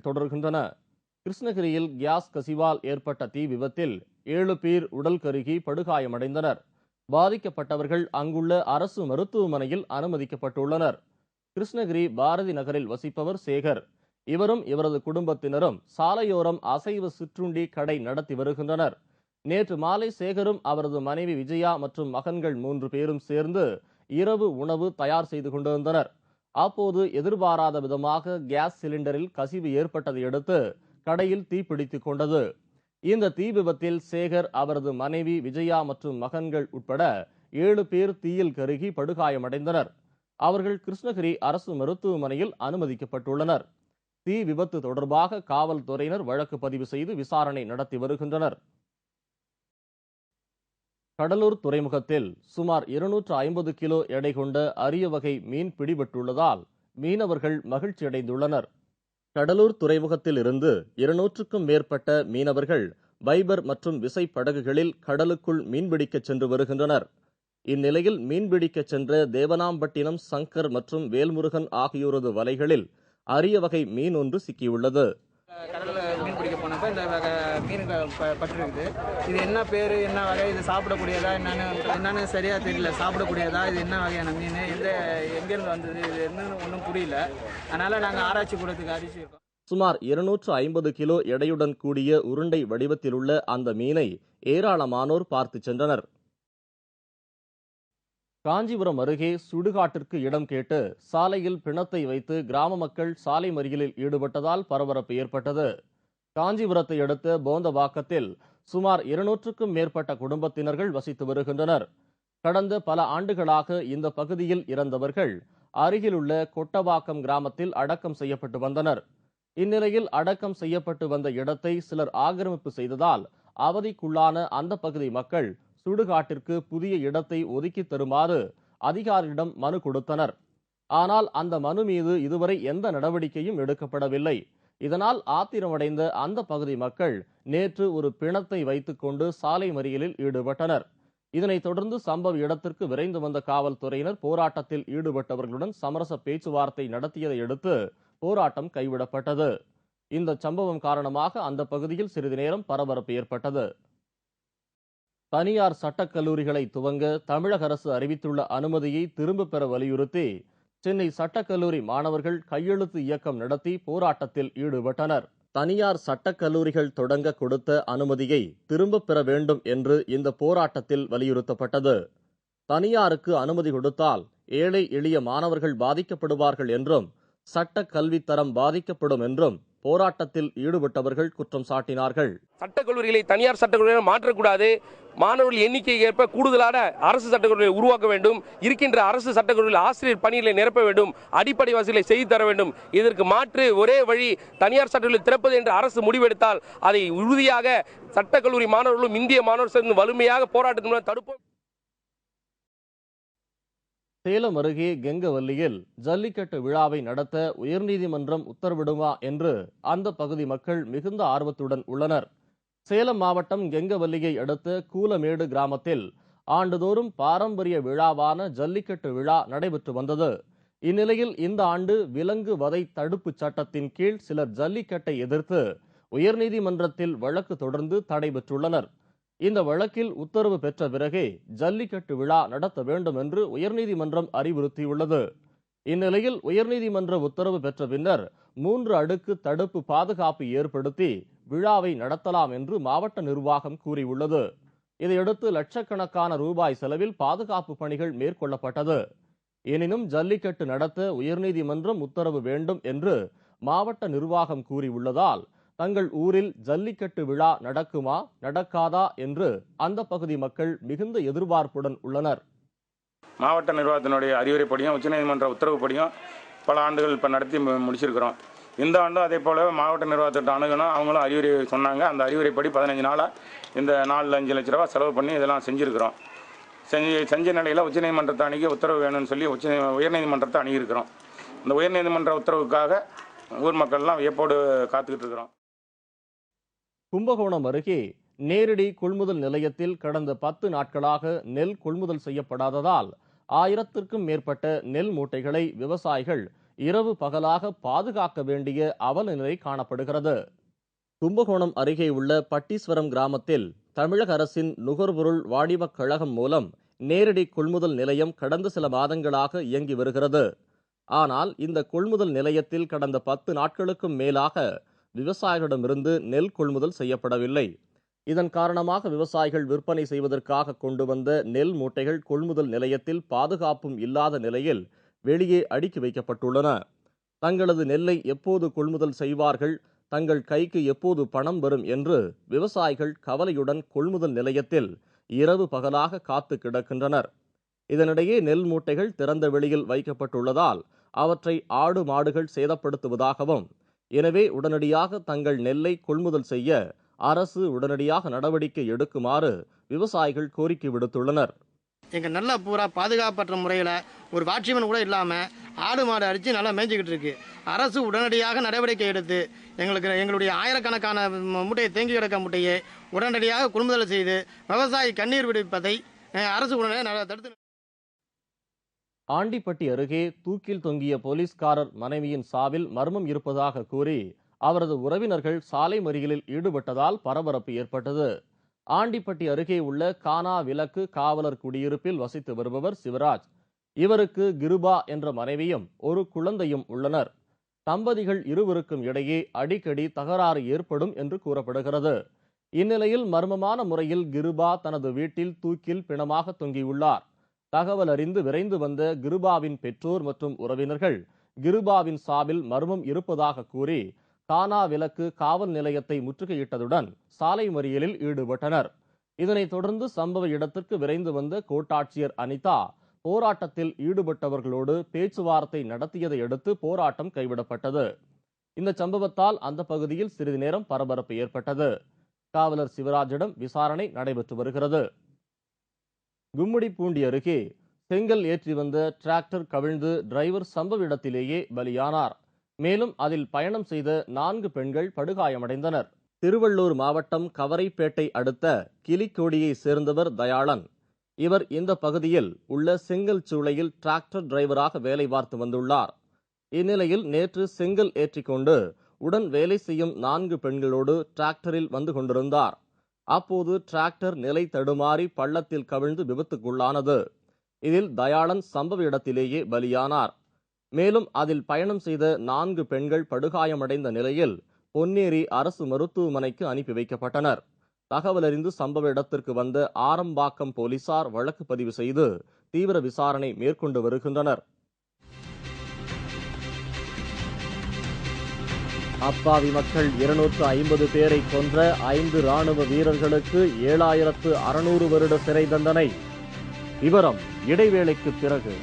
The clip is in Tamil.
தொடர்கின்றன. கிருஷ்ணகிரியில் கேஸ் கசிவால் ஏற்பட்ட தீ விபத்தில் 7 பேர் உடல் கருகி படுகாயமடைந்தனர். பாதிக்கப்பட்டவர்கள் அங்குள்ள அரசு மருத்துவமனையில் அனுமதிக்கப்பட்டுள்ளனர். கிருஷ்ணகிரி பாரதி நகரில் வசிப்பவர் சேகர். இவரும் இவரது குடும்பத்தினரும் சாலையோரம் அசைவ சிற்றுண்டி கடை நடத்தி வருகின்றனர். நேற்று மாலை சேகரும் அவரது மனைவி விஜயா மற்றும் மகன்கள் 3 பேரும் சேர்ந்து இரவு உணவு தயார் செய்து கொண்டிருந்தனர். அப்போது எதிர்பாராத விதமாக கேஸ் சிலிண்டரில் கசிவு ஏற்பட்டதை அடுத்து கடையில் தீப்பிடித்துக் கொண்டது. இந்த தீ விபத்தில் சேகர், அவரது மனைவி விஜயா மற்றும் மகன்கள் உட்பட 7 பேர் தீயில் கருகி படுகாயமடைந்தனர். அவர்கள் கிருஷ்ணகிரி அரசு மருத்துவமனையில் அனுமதிக்கப்பட்டுள்ளனர். தீ விபத்து தொடர்பாக காவல்துறையினர் வழக்கு பதிவு செய்து விசாரணை நடத்தி வருகின்றனர். கடலூர் துறைமுகத்தில் சுமார் 250 கிலோ எடை கொண்ட அரிய வகை மீன் பிடிபட்டுள்ளதால் மீனவர்கள் மகிழ்ச்சியடைந்துள்ளனர். கடலூர் துறைமுகத்தில் இருந்து 200க்கும் மேற்பட்ட மீனவர்கள் பைபர் மற்றும் விசை படகுகளில் கடலுக்குள் மீன்பிடிக்க சென்று வருகின்றனர். இந்நிலையில் மீன்பிடிக்க சென்ற தேவனாம்பட்டினம் சங்கர் மற்றும் வேல்முருகன் ஆகியோரது வலைகளில் அரிய வகை மீன் ஒன்று சிக்கியுள்ளது. கடல்ல மீன் பிடிக்க போனப்ப இந்த வகை மீன்கள் பட்டிருக்குது. இது என்ன பேர், என்ன வகை, இது சாப்பிடக்கூடியதா என்னன்னு சரியா தெரியல. சாப்பிடக்கூடியதா, இது என்ன வகையான மீன், எங்கேருந்து வந்தது, இது என்னன்னு ஒன்றும் புரியல. அதனால நாங்கள் ஆராய்ச்சி கூடத்துக்கு அறிவிச்சிருக்கோம். சுமார் 250 கிலோ எடையுடன் கூடிய உருண்டை வடிவத்தில் உள்ள அந்த மீனை ஏராளமானோர் பார்த்து சென்றனர். காஞ்சிபுரம் அருகே சுடுகாட்டிற்கு இடம் கேட்டு சாலையில் பிணத்தை வைத்து கிராம மக்கள் சாலை மறியலில் ஈடுபட்டதால் பரபரப்பு ஏற்பட்டது. காஞ்சிபுரத்தை அடுத்த போந்தவாக்கத்தில் சுமார் 200க்கும் மேற்பட்ட குடும்பத்தினர்கள் வசித்து வருகின்றனர். கடந்த பல ஆண்டுகளாக இந்த பகுதியில் இறந்தவர்கள் அருகிலுள்ள கொட்டவாக்கம் கிராமத்தில் அடக்கம் செய்யப்பட்டு வந்தனர். இந்நிலையில் அடக்கம் செய்யப்பட்டு வந்த இடத்தை சிலர் ஆக்கிரமிப்பு செய்ததால் அவதிக்குள்ளான அந்த பகுதி மக்கள் சுடுகாட்டிற்கு புதிய இடத்தை ஒதுக்கி தருமாறு அதிகாரியிடம் மனு கொடுத்தனர். ஆனால் அந்த மனு மீது இதுவரை எந்த நடவடிக்கையும் எடுக்கப்படவில்லை. இதனால் ஆத்திரமடைந்த அந்த பகுதி மக்கள் நேற்று ஒரு பிணத்தை வைத்துக் கொண்டு சாலை மறியலில் ஈடுபட்டனர். இதனைத் தொடர்ந்து சம்பவ இடத்திற்கு விரைந்து வந்த காவல்துறையினர் போராட்டத்தில் ஈடுபட்டவர்களுடன் சமரச பேச்சுவார்த்தை நடத்தியதை அடுத்து போராட்டம் கைவிடப்பட்டது. இந்த சம்பவம் காரணமாக அந்த பகுதியில் சிறிது நேரம் பரபரப்பு ஏற்பட்டது. தனியார் சட்டக்கல்லூரிகளை துவங்க தமிழக அரசு அறிவித்துள்ள அனுமதியை திரும்பப் பெற வலியுறுத்தி சென்னை சட்டக்கல்லூரி மாணவர்கள் கையெழுத்து இயக்கம் நடத்தி போராட்டத்தில் ஈடுபட்டனர். தனியார் சட்டக்கல்லூரிகள் தொடங்க கொடுத்த அனுமதியை திரும்பப் பெற வேண்டும் என்று இந்த போராட்டத்தில் வலியுறுத்தப்பட்டது. தனியாருக்கு அனுமதி கொடுத்தால் ஏழை எளிய மாணவர்கள் பாதிக்கப்படுவார்கள் என்றும் சட்ட கல்வித்தரம் பாதிக்கப்படும் என்றும் போராட்டத்தில் ஈடுபட்டவர்கள் குற்றம் சாட்டினார்கள். சட்டக்கல்லூரிகளை தனியார் சட்டக்கல்லூரிகளை மாற்றக்கூடாது. மாணவர்கள் எண்ணிக்கைக்கு ஏற்ப கூடுதலான அரசு சட்டக்கல்லூரிகளை உருவாக்க வேண்டும். இருக்கின்ற அரசு சட்டக்கல்லூரியில் ஆசிரியர் பணிகளை நிரப்ப வேண்டும். அடிப்படை வசதிகளை செய்து தர வேண்டும். இதற்கு மாற்று ஒரே வழி தனியார் சட்டக்கல்லூரி திறப்பது என்று அரசு முடிவெடுத்தால் அதை உறுதியாக சட்டக்கல்லூரி மாணவர்களும் இந்திய மாணவர் சேர்ந்து வலிமையாக போராட்டத்தின் மூலம் தடுப்போம். சேலம் அருகே கெங்கவல்லியில் ஜல்லிக்கட்டு விழாவை நடத்த உயர்நீதிமன்றம் உத்தரவிடுமா என்று அந்த பகுதி மக்கள் மிகுந்த ஆர்வத்துடன் உள்ளனர். சேலம் மாவட்டம் கெங்கவல்லியை அடுத்த கூலமேடு கிராமத்தில் ஆண்டுதோறும் பாரம்பரிய விழாவான ஜல்லிக்கட்டு விழா நடைபெற்று வந்தது. இந்நிலையில் இந்த ஆண்டு விலங்கு வதை தடுப்பு சட்டத்தின் கீழ் சிலர் ஜல்லிக்கட்டை எதிர்த்து உயர்நீதிமன்றத்தில் வழக்கு தொடர்ந்து தடை பெற்றுள்ளனர். இந்த வழக்கில் உத்தரவு பெற்ற பிறகே ஜல்லிக்கட்டு விழா நடத்த வேண்டும் என்று உயர்நீதிமன்றம் அறிவுறுத்தியுள்ளது. இந்நிலையில் உயர்நீதிமன்ற உத்தரவு பெற்ற பின்னர் 3 அடுக்கு தடுப்பு பாதுகாப்பு ஏற்படுத்தி விழாவை நடத்தலாம் என்று மாவட்ட நிர்வாகம் கூறியுள்ளது. இதையடுத்து லட்சக்கணக்கான ரூபாய் செலவில் பாதுகாப்பு பணிகள் மேற்கொள்ளப்பட்டது. எனினும் ஜல்லிக்கட்டு நடத்த உயர்நீதிமன்றம் உத்தரவு வேண்டும் என்று மாவட்ட நிர்வாகம் கூறியுள்ளதால் தங்கள் ஊரில் ஜல்லிக்கட்டு விழா நடக்குமா நடக்காதா என்று அந்த பகுதி மக்கள் மிகுந்த எதிர்பார்ப்புடன் உள்ளனர். மாவட்ட நிர்வாகத்தினுடைய அறிவுரைப்படியும் உச்சநீதிமன்ற உத்தரவுப்படியும் பல ஆண்டுகள் இப்போ நடத்தி முடிச்சிருக்கிறோம். இந்த ஆண்டும் அதே போல மாவட்ட நிர்வாகத்திட்ட அணுகணும். அவங்களும் அறிவுரை சொன்னாங்க. அந்த அறிவுரைப்படி 15 நாளாக இந்த 4-5 லட்ச ரூபா செலவு பண்ணி இதெல்லாம் செஞ்சுருக்கிறோம். செஞ்ச நிலையில் உச்சநீதிமன்றத்தை அணுகி உத்தரவு வேணும்னு சொல்லி உயர்நீதிமன்றத்தை அணுகியிருக்கிறோம். இந்த உயர்நீதிமன்ற உத்தரவுக்காக ஊர் மக்கள்லாம் வியப்போடு காத்துக்கிட்டு இருக்கிறோம். கும்பகோணம் அருகே நேரடி கொள்முதல் நிலையத்தில் கடந்த 10 நாட்களாக நெல் கொள்முதல் செய்யப்படாததால் 1000க்கும் மேற்பட்ட நெல் மூட்டைகளை விவசாயிகள் இரவு பகலாக பாதுகாக்க வேண்டிய அவல நிலை காணப்படுகிறது. கும்பகோணம் அருகே உள்ள பட்டீஸ்வரம் கிராமத்தில் தமிழக அரசின் நுகர்பொருள் வாணிபக் கழகம் மூலம் நேரடி கொள்முதல் நிலையம் கடந்த சில மாதங்களாக இயங்கி வருகிறது. ஆனால் இந்த கொள்முதல் நிலையத்தில் கடந்த 10 நாட்களுக்கும் மேலாக விவசாயிகளிடமிருந்து நெல் கொள்முதல் செய்யப்படவில்லை. இதன் காரணமாக விவசாயிகள் விற்பனை செய்வதற்காக கொண்டு வந்த நெல் மூட்டைகள் கொள்முதல் நிலையத்தில் பாதுகாப்பும் இல்லாத நிலையில் வெளியே அடுக்கி வைக்கப்பட்டுள்ளன. தங்களது நெல்லை எப்போது கொள்முதல் செய்வார்கள், தங்கள் கைக்கு எப்போது பணம் வரும் என்று விவசாயிகள் கவலையுடன் கொள்முதல் நிலையத்தில் இரவு பகலாக காத்து கிடக்கின்றனர். இதனிடையே நெல் மூட்டைகள் திறந்த வெளியில் வைக்கப்பட்டுள்ளதால் அவற்றை ஆடு மாடுகள் சேதப்படுத்துவதாகவும், எனவே உடனடியாக தங்கள் நெல்லை கொள்முதல் செய்ய அரசு உடனடியாக நடவடிக்கை எடுக்குமாறு விவசாயிகள் கோரிக்கை விடுத்துள்ளனர். எங்கள் நெல்லை பூரா பாதுகாப்பற்ற முறையில் ஒரு வாட்சிமன் கூட இல்லாமல் ஆடு மாடு அடித்து நல்லா மேய்ஞ்சிக்கிட்டு இருக்கு. அரசு உடனடியாக நடவடிக்கை எடுத்து எங்களுடைய ஆயிரக்கணக்கான மூட்டையை தேங்கி கிடக்க மூட்டையை உடனடியாக கொள்முதல் செய்து விவசாயி கண்ணீர் விடுவிப்பதை அரசு உடனடியாக தடுத்து. ஆண்டிப்பட்டி அருகே தூக்கில் தொங்கிய போலீஸ்காரர் மனைவியின் சாவில் மர்மம் இருப்பதாக கூறி அவரது உறவினர்கள் சாலை மறியலில் ஈடுபட்டதால் பரபரப்பு ஏற்பட்டது. ஆண்டிப்பட்டி அருகே உள்ள கானா விலக்கு காவலர் குடியிருப்பில் வசித்து வருபவர் சிவராஜ். இவருக்கு கிருபா என்ற மனைவியும் ஒரு குழந்தையும் உள்ளனர். தம்பதிகள் இருவருக்கும் இடையே அடிக்கடி தகராறு ஏற்படும் என்று கூறப்படுகிறது. இந்நிலையில் மர்மமான முறையில் கிருபா தனது வீட்டில் தூக்கில் பிணமாக தொங்கியுள்ளார். தகவல் அறிந்து விரைந்து வந்த கிருபாவின் பெற்றோர் மற்றும் உறவினர்கள் கிருபாவின் சாவில் மர்மம் இருப்பதாக கூறி கானா விலக்கு காவல் நிலையத்தை முற்றுகையிட்டதுடன் சாலை மறியலில் ஈடுபட்டனர். இதனைத் தொடர்ந்து சம்பவ இடத்திற்கு விரைந்து வந்த கோட்டாட்சியர் அனிதா போராட்டத்தில் ஈடுபட்டவர்களோடு பேச்சுவார்த்தை நடத்தியதை அடுத்து போராட்டம் கைவிடப்பட்டது. இந்த சம்பவத்தால் அந்த பகுதியில் சிறிது நேரம் பரபரப்பு ஏற்பட்டது. காவலர் சிவராஜிடம் விசாரணை நடைபெற்று வருகிறது. கும்மிடிப்பூண்டி அருகே செங்கல் ஏற்றி வந்த டிராக்டர் கவிழ்ந்து டிரைவர் சம்பவ இடத்திலேயே பலியானார். மேலும் அதில் பயணம் செய்த 4 பெண்கள் படுகாயமடைந்தனர். திருவள்ளூர் மாவட்டம் கவரைப்பேட்டை அடுத்த கிளிக்கோடியை சேர்ந்தவர் தயாளன். இவர் இந்த பகுதியில் உள்ள செங்கல் சூளையில் டிராக்டர் டிரைவராக வேலை பார்த்து வந்துள்ளார். இந்நிலையில் நேற்று செங்கல் ஏற்றிக்கொண்டு உடன் வேலை செய்யும் 4 பெண்களோடு டிராக்டரில் வந்து கொண்டிருந்தார். அப்போது டிராக்டர் நிலை தடுமாறி பள்ளத்தில் கவிழ்ந்து விபத்துக்குள்ளானது. இதில் தயாளன் சம்பவ இடத்திலேயே பலியானார். மேலும் அதில் பயணம் செய்த 4 பெண்கள் படுகாயமடைந்த நிலையில் பொன்னேரி அரசு மருத்துவமனைக்கு அனுப்பி வைக்கப்பட்டனர். தகவல் அறிந்து சம்பவ இடத்திற்கு வந்த ஆரம்பாக்கம் போலீசார் வழக்கு பதிவு செய்து தீவிர விசாரணை மேற்கொண்டு வருகின்றனர். அப்பாவி மக்கள் 250 பேரை கொன்ற 5 ராணுவ வீரர்களுக்கு 7600 வருட சிறை தண்டனை. விவரம் இடைவேளைக்கு பிறகு.